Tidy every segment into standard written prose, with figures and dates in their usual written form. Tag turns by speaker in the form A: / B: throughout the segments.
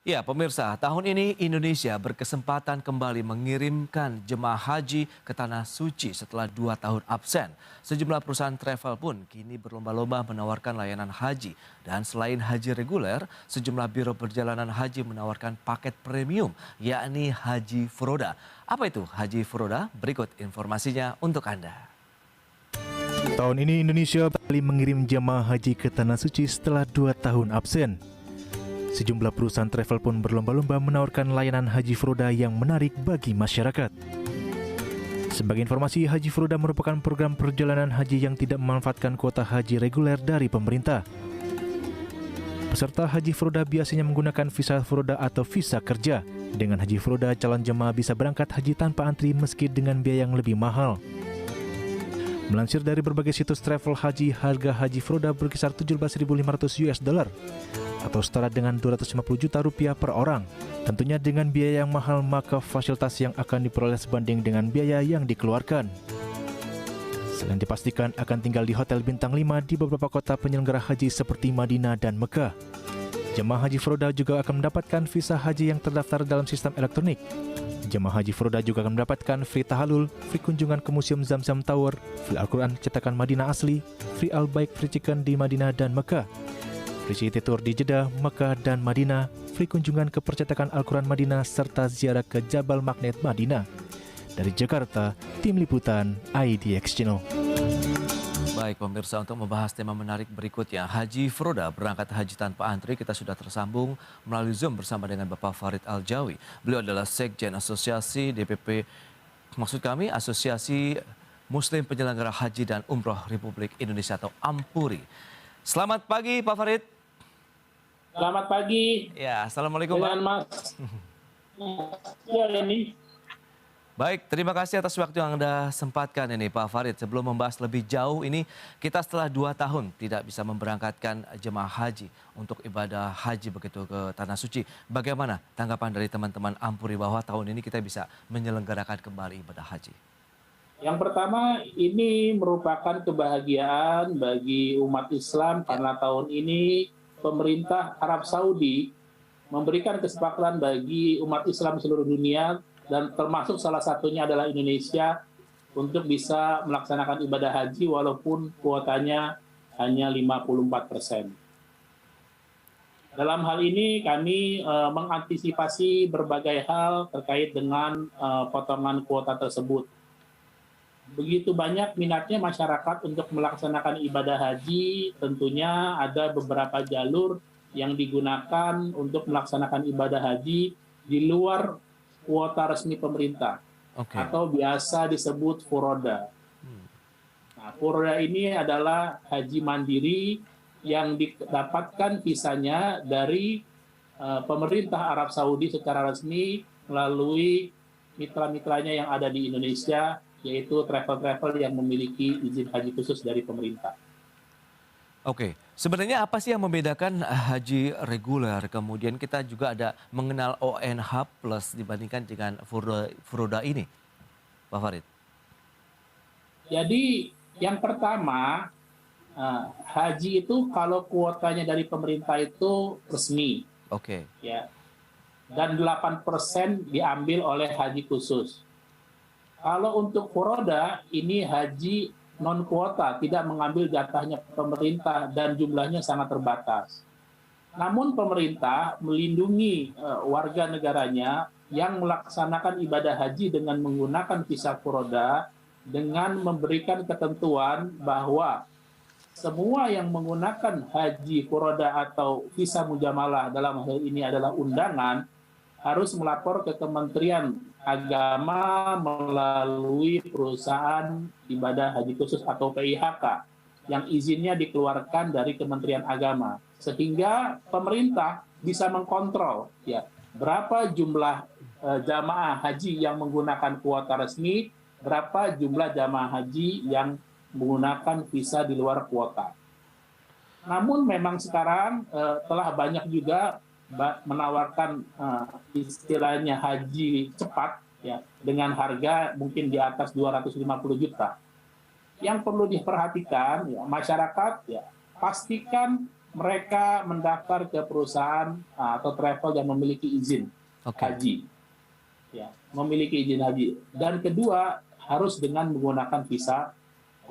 A: Ya, pemirsa, tahun ini Indonesia berkesempatan kembali mengirimkan jemaah haji ke Tanah Suci setelah 2 tahun absen. Sejumlah perusahaan travel pun kini berlomba-lomba menawarkan layanan haji. Dan selain haji reguler, sejumlah biro perjalanan haji menawarkan paket premium, yakni Haji Furoda. Apa itu Haji Furoda? Berikut informasinya untuk Anda.
B: Tahun ini Indonesia kembali mengirim jemaah haji ke Tanah Suci setelah 2 tahun absen. Sejumlah perusahaan travel pun berlomba-lomba menawarkan layanan Haji Furoda yang menarik bagi masyarakat. Sebagai informasi, Haji Furoda merupakan program perjalanan haji yang tidak memanfaatkan kuota haji reguler dari pemerintah. Peserta Haji Furoda biasanya menggunakan visa Furoda atau visa kerja. Dengan Haji Furoda, calon jemaah bisa berangkat haji tanpa antri meski dengan biaya yang lebih mahal. Melansir dari berbagai situs travel haji, harga Haji Furoda berkisar 17.500 US dollar atau setara dengan 250 juta rupiah per orang. Tentunya dengan biaya yang mahal, maka fasilitas yang akan diperoleh sebanding dengan biaya yang dikeluarkan. Selain dipastikan akan tinggal di hotel bintang 5 di beberapa kota penyelenggara haji seperti Madinah dan Mekah. Jemaah Haji Furoda juga akan mendapatkan visa haji yang terdaftar dalam sistem elektronik. Jemaah Haji Furoda juga akan mendapatkan free tahalul, free kunjungan ke Museum Zamzam Tower, free Al-Quran cetakan Madinah asli, free Al-Baik free chicken di Madinah dan Mekah, free city tour di Jeddah, Mekah, dan Madinah, free kunjungan ke percetakan Al-Quran Madinah, serta ziarah ke Jabal Magnet Madinah. Dari Jakarta, Tim Liputan IDX Channel.
A: Baik pemirsa, untuk membahas tema menarik berikutnya, Haji Furoda berangkat haji tanpa antri, kita sudah tersambung melalui Zoom bersama dengan Bapak Farid Aljawi. Beliau adalah Sekjen Asosiasi DPP, Asosiasi Muslim Penyelenggara Haji dan Umroh Republik Indonesia atau AMPURI. Selamat pagi Pak Farid.
C: Selamat pagi.
A: Ya, assalamualaikum Pak.
C: Mas. Ya, ini.
A: Baik, terima kasih atas waktu yang Anda sempatkan ini Pak Farid. Sebelum membahas lebih jauh ini, kita setelah 2 tahun tidak bisa memberangkatkan jemaah haji untuk ibadah haji begitu ke Tanah Suci. Bagaimana tanggapan dari teman-teman AMPURI bahwa tahun ini kita bisa menyelenggarakan kembali ibadah haji?
C: Yang pertama, ini merupakan kebahagiaan bagi umat Islam karena tahun ini pemerintah Arab Saudi memberikan kesepakatan bagi umat Islam seluruh dunia dan termasuk salah satunya adalah Indonesia untuk bisa melaksanakan ibadah haji walaupun kuotanya hanya 54%. Dalam hal ini kami mengantisipasi berbagai hal terkait dengan potongan kuota tersebut. Begitu banyak minatnya masyarakat untuk melaksanakan ibadah haji, tentunya ada beberapa jalur yang digunakan untuk melaksanakan ibadah haji di luar kuota resmi pemerintah, atau biasa disebut furoda. Nah, furoda ini adalah haji mandiri yang didapatkan visanya dari pemerintah Arab Saudi secara resmi melalui mitra-mitranya yang ada di Indonesia, yaitu travel-travel yang memiliki izin haji khusus dari pemerintah.
A: Oke, sebenarnya apa sih yang membedakan haji reguler, kemudian kita juga ada mengenal ONH plus dibandingkan dengan Furoda ini, Pak Farid?
C: Jadi yang pertama, haji itu kalau kuotanya dari pemerintah itu resmi.
A: Oke.
C: Ya, dan 8% diambil oleh haji khusus. Kalau untuk Furoda, ini haji non-kuota, tidak mengambil jatahnya pemerintah dan jumlahnya sangat terbatas. Namun pemerintah melindungi warga negaranya yang melaksanakan ibadah haji dengan menggunakan visa Furoda dengan memberikan ketentuan bahwa semua yang menggunakan haji Furoda atau visa mujamalah, dalam hal ini adalah undangan, harus melapor ke Kementerian Agama melalui perusahaan ibadah haji khusus atau PIHK yang izinnya dikeluarkan dari Kementerian Agama, sehingga pemerintah bisa mengkontrol ya berapa jumlah jamaah haji yang menggunakan kuota resmi, berapa jumlah jamaah haji yang menggunakan visa di luar kuota. Namun memang sekarang telah banyak juga menawarkan istilahnya haji cepat ya dengan harga mungkin di atas 250 juta. Yang perlu diperhatikan ya masyarakat ya pastikan mereka mendaftar ke perusahaan atau travel yang memiliki izin haji, ya, memiliki izin haji. Dan kedua, harus dengan menggunakan visa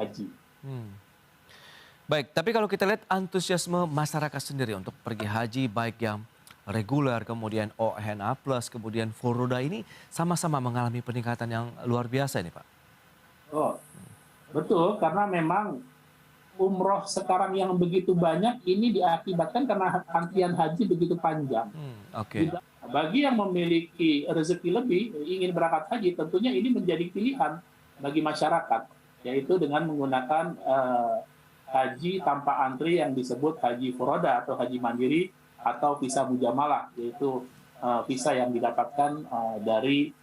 C: haji.
A: Baik, tapi kalau kita lihat antusiasme masyarakat sendiri untuk pergi haji, baik yang reguler, kemudian ONA+, kemudian Furoda ini sama-sama mengalami peningkatan yang luar biasa ini, Pak.
C: Oh, betul, karena memang umroh sekarang yang begitu banyak ini diakibatkan karena antrian haji begitu panjang. Bagi yang memiliki rezeki lebih, ingin berangkat haji, tentunya ini menjadi pilihan bagi masyarakat, yaitu dengan menggunakan haji tanpa antri yang disebut haji furoda atau haji mandiri atau visa mujamalah, yaitu visa yang didapatkan dari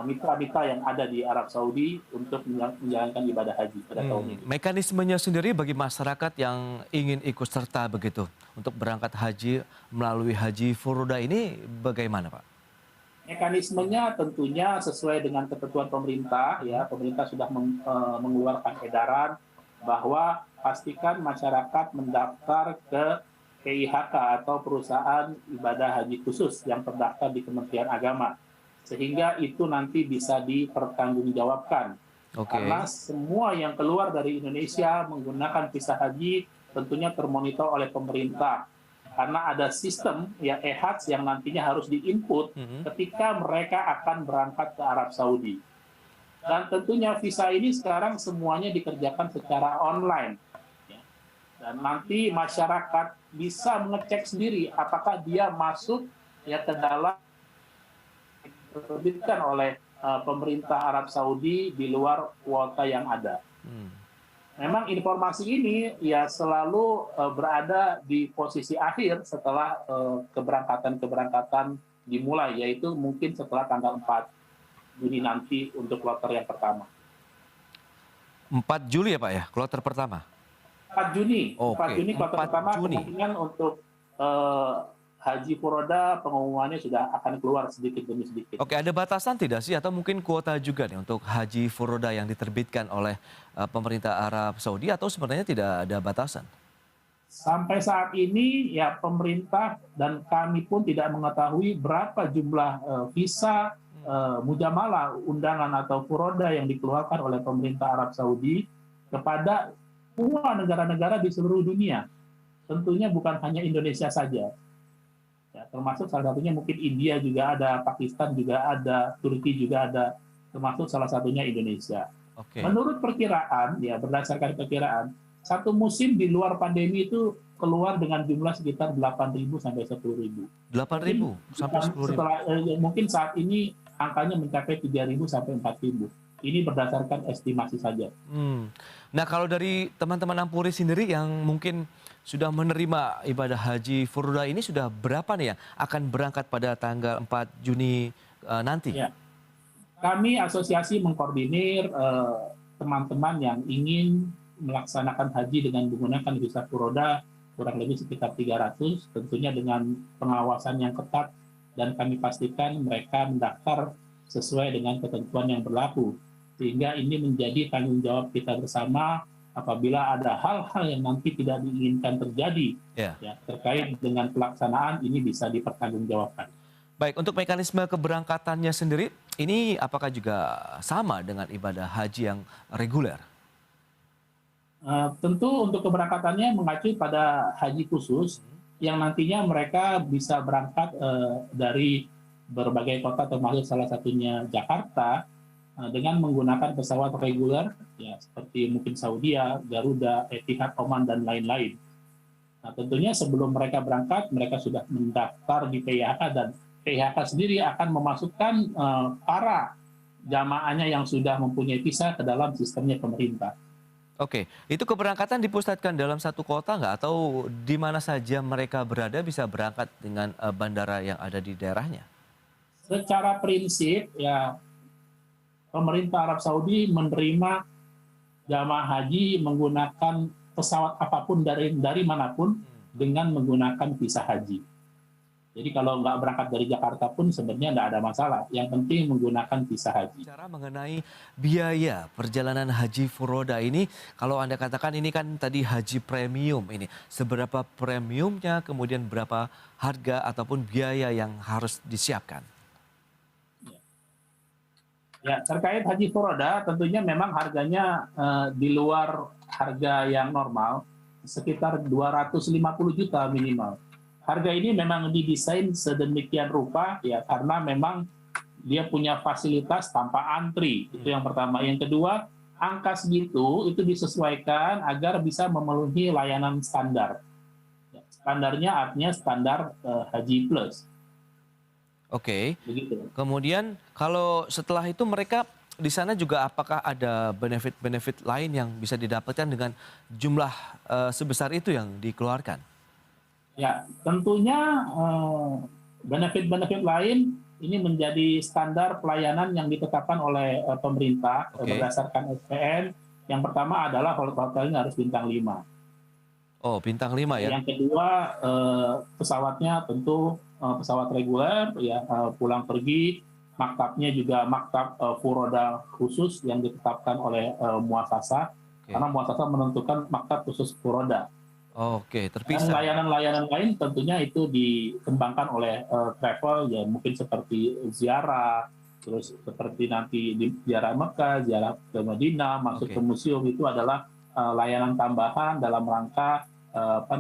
C: mitra-mitra yang ada di Arab Saudi untuk menjalankan ibadah haji pada tahun ini.
A: Mekanismenya sendiri bagi masyarakat yang ingin ikut serta begitu untuk berangkat haji melalui haji furoda ini bagaimana, Pak?
C: Mekanismenya tentunya sesuai dengan ketentuan pemerintah, ya. Pemerintah sudah mengeluarkan edaran bahwa pastikan masyarakat mendaftar ke PIHK atau perusahaan ibadah haji khusus yang terdaftar di Kementerian Agama, sehingga itu nanti bisa dipertanggungjawabkan. Karena semua yang keluar dari Indonesia menggunakan visa haji tentunya termonitor oleh pemerintah, karena ada sistem ya EHADS yang nantinya harus diinput ketika mereka akan berangkat ke Arab Saudi. Dan tentunya visa ini sekarang semuanya dikerjakan secara online. Dan nanti masyarakat bisa mengecek sendiri apakah dia masuk ya ke dalam diterbitkan oleh pemerintah Arab Saudi di luar kuota yang ada. Memang informasi ini ya selalu berada di posisi akhir setelah keberangkatan dimulai, yaitu mungkin setelah tanggal 4 Juni nanti untuk kloter yang pertama.
A: 4 Juli ya Pak ya, kloter pertama?
C: 4 Juni, 4 Juni kloter pertama, kemungkinan untuk haji furoda pengumumannya sudah akan keluar sedikit demi sedikit.
A: Ada batasan tidak sih atau mungkin kuota juga nih untuk haji furoda yang diterbitkan oleh pemerintah Arab Saudi atau sebenarnya tidak ada batasan?
C: Sampai saat ini ya pemerintah dan kami pun tidak mengetahui berapa jumlah visa mujamalah, undangan atau furoda yang dikeluarkan oleh pemerintah Arab Saudi kepada semua negara-negara di seluruh dunia. Tentunya bukan hanya Indonesia saja. Ya, termasuk salah satunya mungkin India juga ada, Pakistan juga ada, Turki juga ada, termasuk salah satunya Indonesia. Menurut perkiraan, ya berdasarkan perkiraan, satu musim di luar pandemi itu keluar dengan jumlah sekitar 8.000 sampai 10.000.
A: 8.000 sampai 10.000.
C: Mungkin saat ini angkanya mencapai 3.000 sampai 4.000. Ini berdasarkan estimasi saja.
A: Nah, kalau dari teman-teman Ampuri sendiri yang mungkin sudah menerima ibadah haji furoda ini sudah berapa nih ya akan berangkat pada tanggal 4 Juni nanti?
C: Ya. Kami asosiasi mengkoordinir teman-teman yang ingin melaksanakan haji dengan menggunakan visa furoda kurang lebih sekitar 300, tentunya dengan pengawasan yang ketat, dan kami pastikan mereka mendaftar sesuai dengan ketentuan yang berlaku. Sehingga ini menjadi tanggung jawab kita bersama apabila ada hal-hal yang nanti tidak diinginkan terjadi ya, terkait dengan pelaksanaan, ini bisa dipertanggungjawabkan.
A: Baik, untuk mekanisme keberangkatannya sendiri, ini apakah juga sama dengan ibadah haji yang reguler?
C: Tentu untuk keberangkatannya mengacu pada haji khusus yang nantinya mereka bisa berangkat dari berbagai kota termasuk salah satunya Jakarta dengan menggunakan pesawat reguler ya seperti mungkin Saudia, Garuda, Etihad, Oman dan lain-lain. Nah, tentunya sebelum mereka berangkat mereka sudah mendaftar di PIHK dan PIHK sendiri akan memasukkan para jamaahnya yang sudah mempunyai visa ke dalam sistemnya pemerintah.
A: Itu keberangkatan dipusatkan dalam satu kota nggak? Atau di mana saja mereka berada bisa berangkat dengan bandara yang ada di daerahnya?
C: Secara prinsip, ya pemerintah Arab Saudi menerima jamaah haji menggunakan pesawat apapun dari manapun dengan menggunakan visa haji. Jadi kalau nggak berangkat dari Jakarta pun sebenarnya nggak ada masalah. Yang penting menggunakan visa haji.
A: Bicara mengenai biaya perjalanan haji furoda ini, kalau Anda katakan ini kan tadi haji premium ini, seberapa premiumnya, kemudian berapa harga ataupun biaya yang harus disiapkan?
C: Ya, terkait haji furoda tentunya memang harganya di luar harga yang normal, sekitar 250 juta minimal. Harga ini memang didesain sedemikian rupa ya karena memang dia punya fasilitas tanpa antri. Itu yang pertama. Yang kedua, angka segitu itu disesuaikan agar bisa memenuhi layanan standar. Standarnya artinya standar Haji Plus.
A: Oke.
C: Begitu.
A: Kemudian kalau setelah itu mereka di sana juga apakah ada benefit-benefit lain yang bisa didapatkan dengan jumlah sebesar itu yang dikeluarkan?
C: Ya, tentunya benefit-benefit lain ini menjadi standar pelayanan yang ditetapkan oleh pemerintah berdasarkan SPN. Yang pertama adalah hotelnya harus bintang 5.
A: Oh, bintang 5 ya?
C: Yang kedua, pesawatnya tentu pesawat reguler, ya pulang pergi. Maktabnya juga maktab furoda khusus yang ditetapkan oleh muasasa. Karena muasasa menentukan maktab khusus furoda.
A: Oke, terpisah.
C: Dan layanan-layanan lain tentunya itu dikembangkan oleh travel, ya mungkin seperti ziarah, terus seperti nanti di ziarah Mekah, ziarah ke Madinah, masuk ke museum, itu adalah layanan tambahan dalam rangka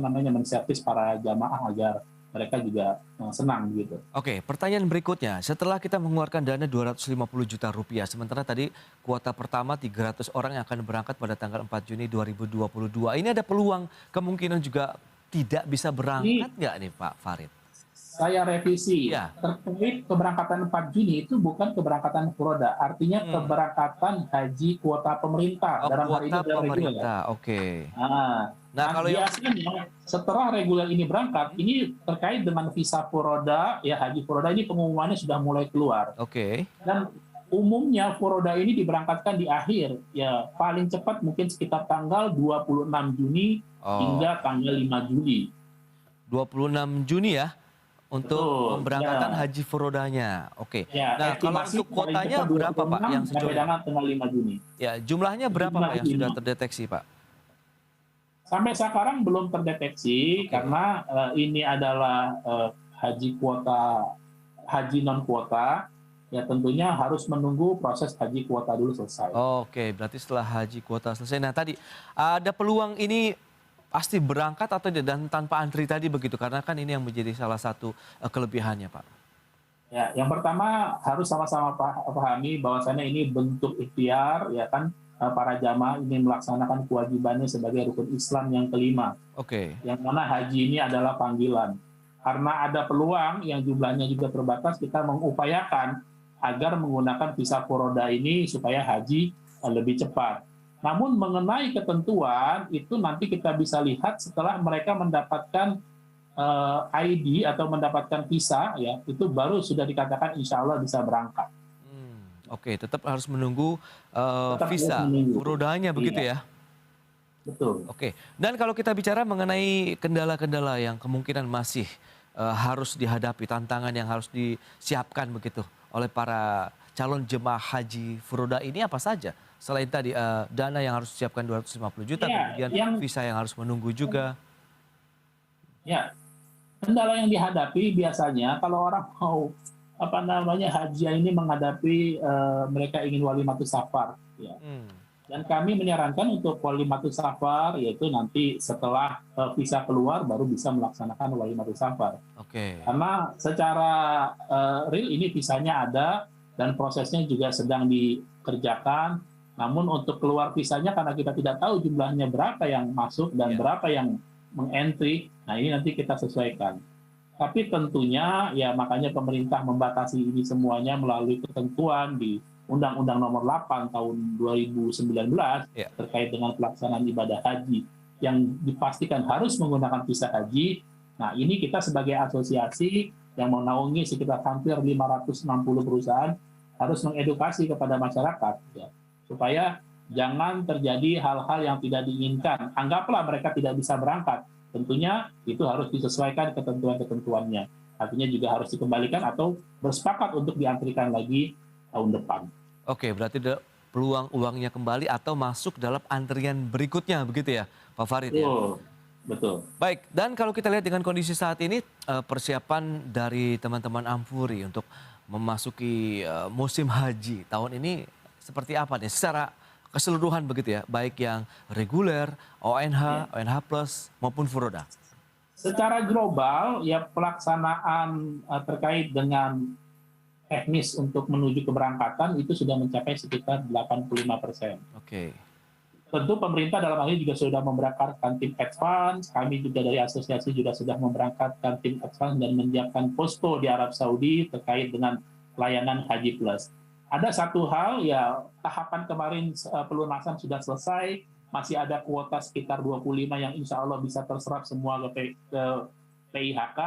C: menservis para jamaah agar mereka juga senang gitu.
A: Oke, pertanyaan berikutnya. Setelah kita mengeluarkan dana 250 juta rupiah, sementara tadi kuota pertama 300 orang yang akan berangkat pada tanggal 4 Juni 2022. Ini ada peluang kemungkinan juga tidak bisa berangkat nggak nih Pak Farid?
C: Saya revisi,
A: ya.
C: Terkait keberangkatan 4 Juni itu bukan keberangkatan furoda, artinya keberangkatan haji kuota pemerintah.
A: Dalam hari ini pemerintah, oke.
C: Nah, kalau biasanya setelah reguler ini berangkat, ini terkait dengan visa furoda, ya haji furoda ini pengumumannya sudah mulai keluar.
A: Oke.
C: Dan umumnya furoda ini diberangkatkan di akhir, ya paling cepat mungkin sekitar tanggal 26 Juni hingga tanggal 5 Juli.
A: 26 Juni ya? Untuk pemberangkatan haji furodanya. Oke.
C: Ya,
A: nah, kalau untuk kuotanya berapa Pak yang sejauh ini?
C: Tanggal 5 Juni.
A: Ya, jumlahnya berapa Pak yang sudah terdeteksi Pak?
C: Sampai sekarang belum terdeteksi karena ini adalah haji kuota, haji non kuota. Ya tentunya harus menunggu proses haji kuota dulu selesai.
A: Oke, berarti setelah haji kuota selesai. Nah tadi ada peluang ini pasti berangkat atau dan tanpa antri tadi begitu, karena kan ini yang menjadi salah satu kelebihannya Pak.
C: Ya, yang pertama harus sama-sama pahami bahwasannya ini bentuk ikhtiar, ya kan, para jamaah ini melaksanakan kewajibannya sebagai rukun Islam yang kelima.
A: Oke.
C: Yang mana haji ini adalah panggilan. Karena ada peluang yang jumlahnya juga terbatas, kita mengupayakan agar menggunakan visa furoda ini supaya haji lebih cepat. Namun mengenai ketentuan itu nanti kita bisa lihat setelah mereka mendapatkan ID atau mendapatkan visa, ya itu baru sudah dikatakan insya Allah bisa berangkat.
A: Oke, tetap harus menunggu visa furodanya begitu ya?
C: Betul.
A: Oke, dan kalau kita bicara mengenai kendala-kendala yang kemungkinan masih harus dihadapi, tantangan yang harus disiapkan begitu oleh para calon jemaah haji furoda ini apa saja? Selain tadi dana yang harus disiapkan 250 juta, kemudian visa yang harus menunggu juga.
C: Ya, kendala yang dihadapi biasanya kalau orang mau haji ini menghadapi mereka ingin walimatus safar. Ya. Dan kami menyarankan untuk walimatus safar yaitu nanti setelah visa keluar baru bisa melaksanakan walimatus safar.
A: Oke.
C: Karena secara real ini visanya ada dan prosesnya juga sedang dikerjakan. Namun untuk keluar visanya karena kita tidak tahu jumlahnya berapa yang masuk dan berapa yang mengentry, nah ini nanti kita sesuaikan. Tapi tentunya ya makanya pemerintah membatasi ini semuanya melalui ketentuan di Undang-Undang Nomor 8 tahun 2019 terkait dengan pelaksanaan ibadah haji yang dipastikan harus menggunakan visa haji. Nah ini kita sebagai asosiasi yang menaungi sekitar hampir 560 perusahaan harus mengedukasi kepada masyarakat ya, supaya jangan terjadi hal-hal yang tidak diinginkan. Anggaplah mereka tidak bisa berangkat, tentunya itu harus disesuaikan ketentuan-ketentuannya. artinya juga harus dikembalikan atau bersepakat untuk diantrikan lagi tahun depan.
A: Oke, berarti ada peluang uangnya kembali atau masuk dalam antrian berikutnya begitu ya, Pak Farid ya?
C: Betul, betul.
A: Baik, dan kalau kita lihat dengan kondisi saat ini, persiapan dari teman-teman Ampuri untuk memasuki musim haji tahun ini seperti apa nih? Secara keseluruhan begitu ya, baik yang reguler, ONH, ONH Plus maupun Furoda.
C: Secara global, ya pelaksanaan terkait dengan teknis untuk menuju keberangkatan itu sudah mencapai sekitar 85%.
A: Oke.
C: Tentu pemerintah dalam hal ini juga sudah memberangkatkan tim advance, kami juga dari asosiasi juga sudah memberangkatkan tim advance dan menyiapkan posko di Arab Saudi terkait dengan layanan Haji Plus. Ada satu hal, ya tahapan kemarin pelunasan sudah selesai, masih ada kuota sekitar 25 yang insya Allah bisa terserap semua ke PIHK.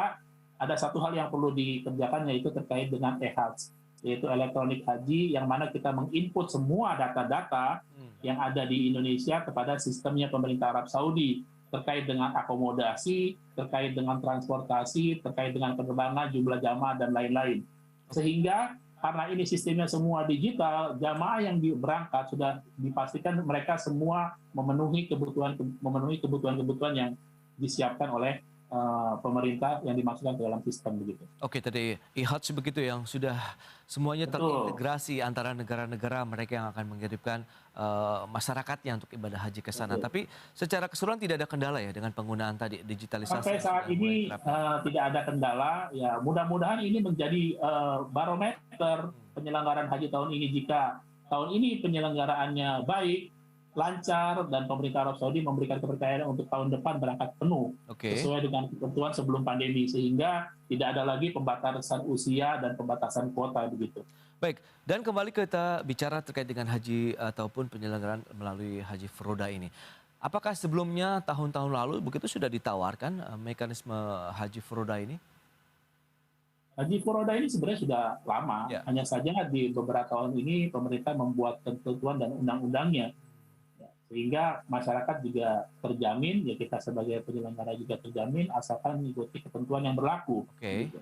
C: Ada satu hal yang perlu dikerjakan yaitu terkait dengan e-Hajj, yaitu elektronik haji, yang mana kita menginput semua data-data yang ada di Indonesia kepada sistemnya pemerintah Arab Saudi terkait dengan akomodasi, terkait dengan transportasi, terkait dengan penerbangan, jumlah jamaah, dan lain-lain. Sehingga karena ini sistemnya semua digital, jamaah yang berangkat sudah dipastikan mereka semua memenuhi kebutuhan-kebutuhan yang disiapkan oleh pemerintah yang dimasukkan ke dalam sistem begitu.
A: Oke, tadi e-Hajj begitu yang sudah semuanya terintegrasi antara negara-negara mereka yang akan mengirimkan masyarakatnya untuk ibadah haji ke sana. Tapi secara keseluruhan tidak ada kendala ya dengan penggunaan tadi digitalisasi.
C: Sampai saat ini tidak ada kendala. Ya, mudah-mudahan ini menjadi barometer penyelenggaraan haji tahun ini. Jika tahun ini penyelenggaraannya baik, lancar, dan pemerintah Arab Saudi memberikan kepercayaan untuk tahun depan berangkat penuh sesuai dengan ketentuan sebelum pandemi, sehingga tidak ada lagi pembatasan usia dan pembatasan kuota begitu.
A: Baik, dan kembali kita bicara terkait dengan haji ataupun penyelenggaraan melalui Haji Furoda ini. Apakah sebelumnya tahun-tahun lalu begitu sudah ditawarkan mekanisme Haji Furoda ini?
C: Haji Furoda ini sebenarnya sudah lama, hanya saja di beberapa tahun ini pemerintah membuat ketentuan dan undang-undangnya, sehingga masyarakat juga terjamin, ya kita sebagai penyelenggara juga terjamin asalkan mengikuti ketentuan yang berlaku.
A: Oke.
C: Gitu.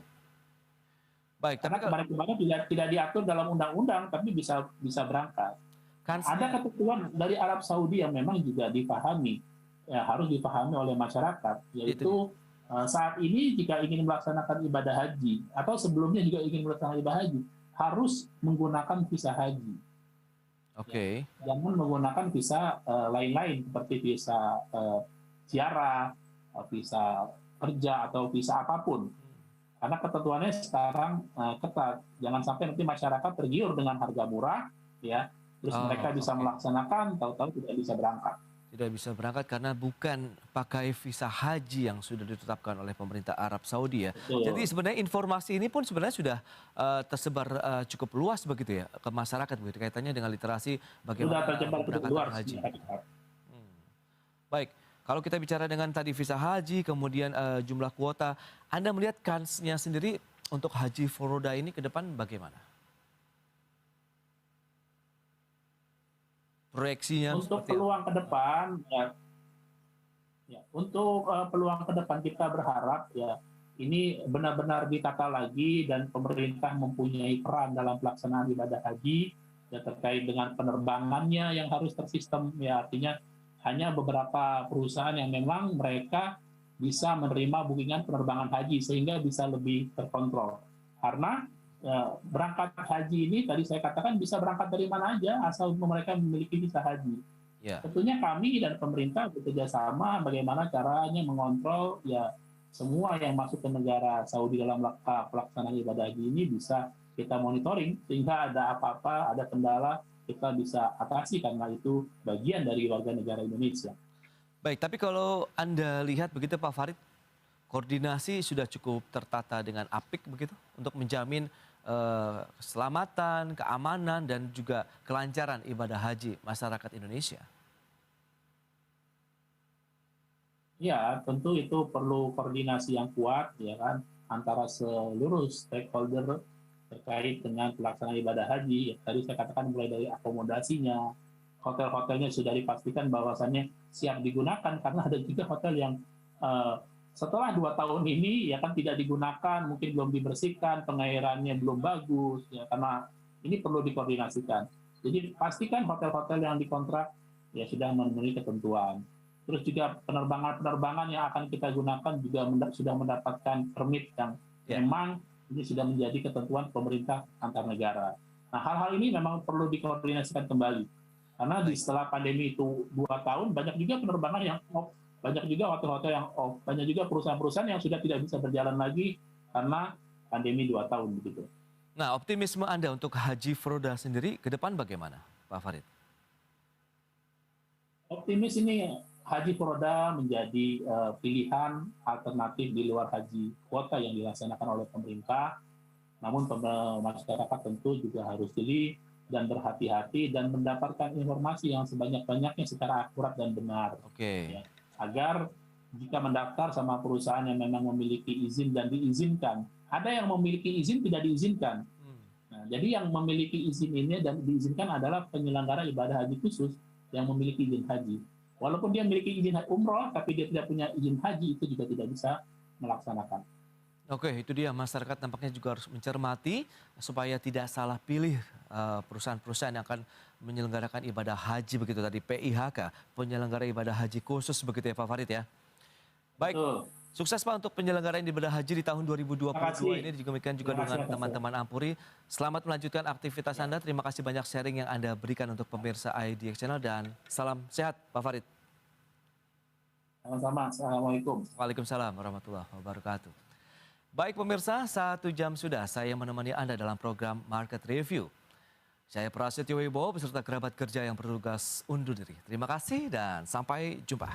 A: Baik,
C: karena kemarin-kemarin tidak diatur dalam undang-undang, tapi bisa berangkat. Ada ketentuan dari Arab Saudi yang memang juga dipahami, ya harus dipahami oleh masyarakat, yaitu saat ini jika ingin melaksanakan ibadah haji atau sebelumnya juga ingin melaksanakan ibadah haji harus menggunakan visa haji.
A: Oke.
C: Jangan menggunakan visa lain-lain seperti visa ziarah, visa kerja, atau visa apapun. Karena ketentuannya sekarang ketat. Jangan sampai nanti masyarakat tergiur dengan harga murah, ya, terus mereka bisa melaksanakan, tahu-tahu tidak bisa berangkat.
A: Tidak bisa berangkat karena bukan pakai visa haji yang sudah ditetapkan oleh pemerintah Arab Saudi ya.
C: Betul.
A: Jadi sebenarnya informasi ini pun sebenarnya sudah tersebar cukup luas begitu ya ke masyarakat begitu kaitannya dengan literasi bagaimana berangkat haji. Baik, kalau kita bicara dengan tadi visa haji kemudian jumlah kuota, Anda melihat kansnya sendiri untuk Haji Furoda ini ke depan bagaimana? Proyeksinya
C: untuk peluang ke depan, untuk peluang ke depan kita berharap ya ini benar-benar ditata lagi dan pemerintah mempunyai peran dalam pelaksanaan ibadah haji, ya terkait dengan penerbangannya yang harus tersistem, ya artinya hanya beberapa perusahaan yang memang mereka bisa menerima bookingan penerbangan haji sehingga bisa lebih terkontrol. Karena berangkat haji ini tadi saya katakan bisa berangkat dari mana aja asal mereka memiliki visa haji. Tentunya kami dan pemerintah bekerja sama bagaimana caranya mengontrol ya semua yang masuk ke negara Saudi dalam pelaksanaan ibadah haji ini bisa kita monitoring sehingga ada apa-apa, ada kendala kita bisa atasi karena itu bagian dari warga negara Indonesia.
A: Baik, tapi kalau Anda lihat begitu Pak Farid, koordinasi sudah cukup tertata dengan apik begitu untuk menjamin keselamatan, keamanan, dan juga kelancaran ibadah haji masyarakat Indonesia.
C: Ya, tentu itu perlu koordinasi yang kuat, ya kan, antara seluruh stakeholder terkait dengan pelaksanaan ibadah haji. Ya, tadi saya katakan mulai dari akomodasinya, hotel-hotelnya sudah dipastikan bahwasannya siap digunakan karena ada juga hotel yang setelah 2 tahun ini ya kan tidak digunakan, mungkin belum dibersihkan, pengairannya belum bagus, ya karena ini perlu dikoordinasikan. Jadi pastikan hotel-hotel yang dikontrak ya sudah memenuhi ketentuan. Terus juga penerbangan-penerbangan yang akan kita gunakan juga sudah mendapatkan permit yang memang ini sudah menjadi ketentuan pemerintah antar negara. Nah, hal-hal ini memang perlu dikoordinasikan kembali. Karena setelah pandemi itu 2 tahun, banyak juga penerbangan yang off, banyak juga hotel-hotel yang off, banyak juga perusahaan-perusahaan yang sudah tidak bisa berjalan lagi karena pandemi 2 tahun begitu.
A: Nah, optimisme Anda untuk Haji Froda sendiri ke depan bagaimana, Pak Farid?
C: Optimis ini Haji Froda menjadi pilihan alternatif di luar haji kuota yang dilaksanakan oleh pemerintah. Namun masyarakat tentu juga harus jeli dan berhati-hati dan mendapatkan informasi yang sebanyak-banyaknya secara akurat dan benar.
A: Oke.
C: Ya, agar jika mendaftar sama perusahaan yang memang memiliki izin dan diizinkan, ada yang memiliki izin tidak diizinkan. Nah, jadi yang memiliki izin ini dan diizinkan adalah penyelenggara ibadah haji khusus yang memiliki izin haji. Walaupun dia memiliki izin umroh, tapi dia tidak punya izin haji, itu juga tidak bisa melaksanakan.
A: Oke, itu dia, masyarakat nampaknya juga harus mencermati supaya tidak salah pilih perusahaan-perusahaan yang akan menyelenggarakan ibadah haji begitu tadi, PIHK, penyelenggara ibadah haji khusus begitu ya Pak Farid ya. Baik,
C: Betul.
A: sukses Pak untuk penyelenggaraan ibadah haji di tahun 2022 ini, demikian juga dengan teman-teman Ampuri. Selamat melanjutkan aktivitas Anda, terima kasih banyak sharing yang Anda berikan untuk pemirsa IDX Channel dan salam sehat Pak Farid.
C: Sama-sama, Assalamualaikum.
A: Waalaikumsalam warahmatullahi wabarakatuh. Baik pemirsa, 1 jam sudah saya menemani Anda dalam program Market Review. Saya Prasetyo Wibowo beserta kerabat kerja yang bertugas undur diri. Terima kasih dan sampai jumpa.